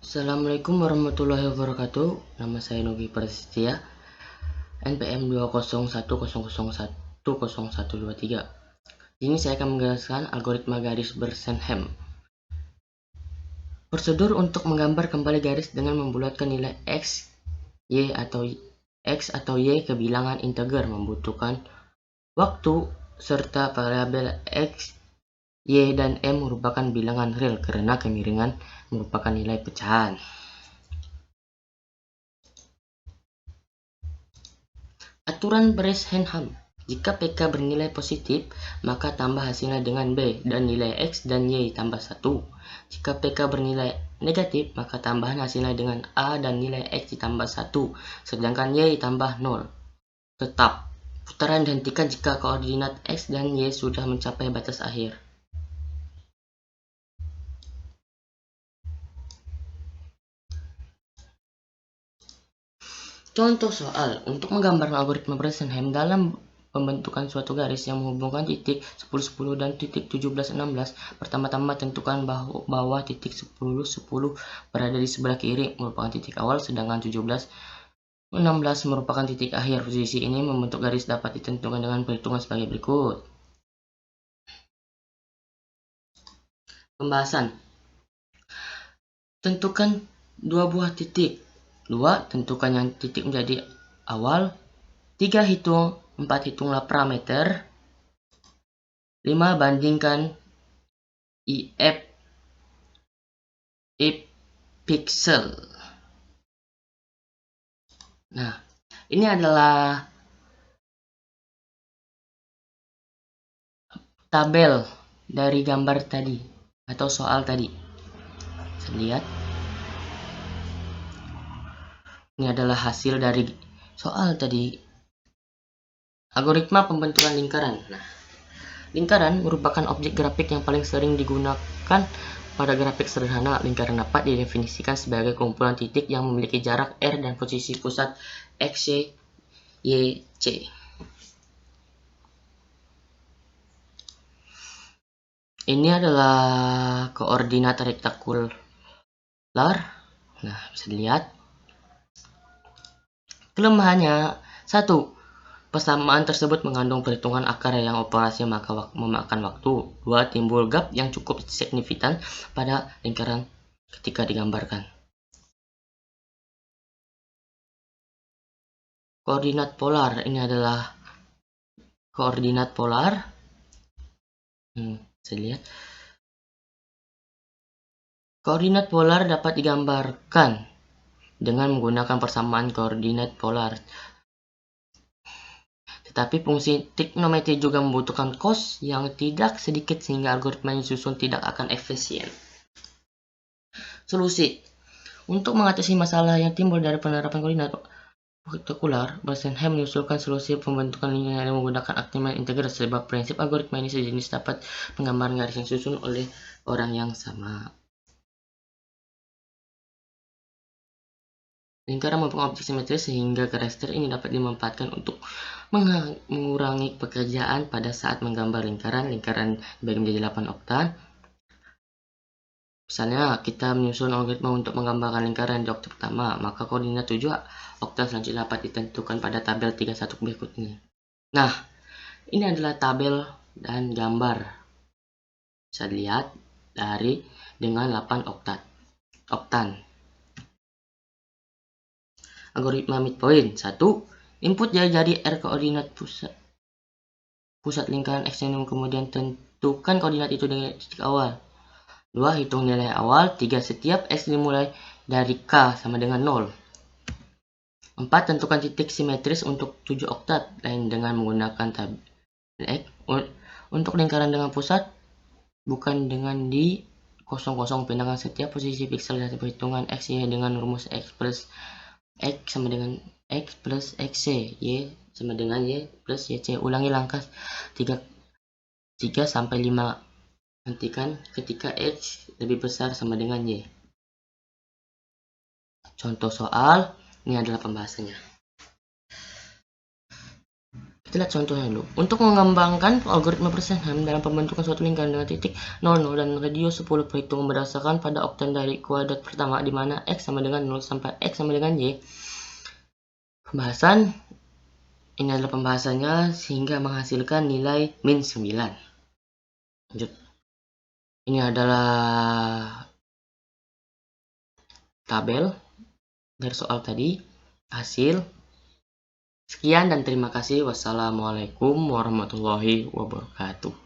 Assalamualaikum warahmatullahi wabarakatuh. Nama saya Nugi Prasetya, NPM 20100100123. Ini saya akan menjelaskan algoritma garis Bersenhem. Prosedur untuk menggambar kembali garis dengan membulatkan nilai x, y atau y ke bilangan integer membutuhkan waktu, serta variabel x, y, dan m merupakan bilangan real karena kemiringan merupakan nilai pecahan. Aturan Bersenhem. Jika PK bernilai positif, maka tambah hasilnya dengan B dan nilai X dan Y tambah 1. Jika PK bernilai negatif, maka tambahan hasilnya dengan A dan nilai X ditambah 1, sedangkan Y tambah 0. Tetap. Putaran dihentikan jika koordinat X dan Y sudah mencapai batas akhir. Contoh soal, untuk menggambarkan algoritma Bersenhem dalam pembentukan suatu garis yang menghubungkan titik 10, 10 dan titik 17, 16, pertama-tama tentukan bahwa titik 10, 10 berada di sebelah kiri merupakan titik awal, sedangkan 17, 16 merupakan titik akhir. Posisi ini membentuk garis dapat ditentukan dengan perhitungan sebagai berikut. Pembahasan. Tentukan dua buah titik. 2. Tentukan yang titik menjadi awal. 3. Hitung 4. Hitunglah parameter. 5. Bandingkan IF pixel. Nah, ini adalah tabel dari gambar tadi atau soal tadi. Bisa lihat. Ini adalah hasil dari soal tadi. Algoritma pembentukan lingkaran. Nah, lingkaran merupakan objek grafik yang paling sering digunakan pada grafik sederhana. Lingkaran dapat didefinisikan sebagai kumpulan titik yang memiliki jarak R dan posisi pusat X, Y, C. Ini adalah koordinat rektangular. Nah, bisa dilihat. Kelemahannya, 1. Persamaan tersebut mengandung perhitungan akar yang operasi memakan waktu. 2. Timbul gap yang cukup signifikan pada lingkaran ketika digambarkan. Koordinat polar. Ini adalah koordinat polar. Bisa lihat. Koordinat polar dapat digambarkan dengan menggunakan persamaan koordinat polar. Tetapi fungsi trigonometri juga membutuhkan kos yang tidak sedikit sehingga algoritma yang disusun tidak akan efisien. Solusi. Untuk mengatasi masalah yang timbul dari penerapan koordinat rektangular, Bersenhem mengusulkan solusi pembentukan lingkaran yang menggunakan aktivitas integral sebab prinsip algoritma ini sejenis dapat menggambarkan garis yang disusun oleh orang yang sama. Lingkaran merupakan objek simetris sehingga karakter ini dapat dimanfaatkan untuk mengurangi pekerjaan pada saat menggambar lingkaran. Lingkaran dibagi menjadi 8 oktan. Misalnya kita menyusun algoritma untuk menggambarkan lingkaran di oktan pertama, maka koordinat 7 oktan selanjutnya dapat ditentukan pada tabel 31 berikut ini. Nah, ini adalah tabel dan gambar. Bisa dilihat dengan 8 oktan. Algoritma midpoint. 1. Input jari-jari R koordinat pusat lingkaran eksternum, kemudian tentukan koordinat itu dengan titik awal. 2. Hitung nilai awal. 3. Setiap X dimulai dari K sama dengan 0. 4. Tentukan titik simetris untuk 7 oktat lain dengan menggunakan tabel X. Untuk lingkaran dengan pusat, bukan dengan di kosong-kosong, pindahkan setiap posisi piksel dari perhitungan X, Y dengan rumus X plus X sama dengan X plus XC, Y sama dengan Y plus YC. Ulangi langkah 3 sampai 5. Nantikan ketika X lebih besar sama dengan Y. Contoh soal, ini adalah pembahasannya. Kita Kita lihat contohnya dulu. Untuk mengembangkan algoritma persamaan dalam pembentukan suatu lingkaran dengan titik 00 dan radius 10 perhitungan berdasarkan pada oktan dari kuadrat pertama di mana X sama dengan 0 sampai X sama dengan Y. Pembahasan ini adalah pembahasannya sehingga menghasilkan nilai min 9. Lanjut. Ini adalah tabel dari soal tadi, hasil. Sekian dan terima kasih. Wassalamualaikum warahmatullahi wabarakatuh.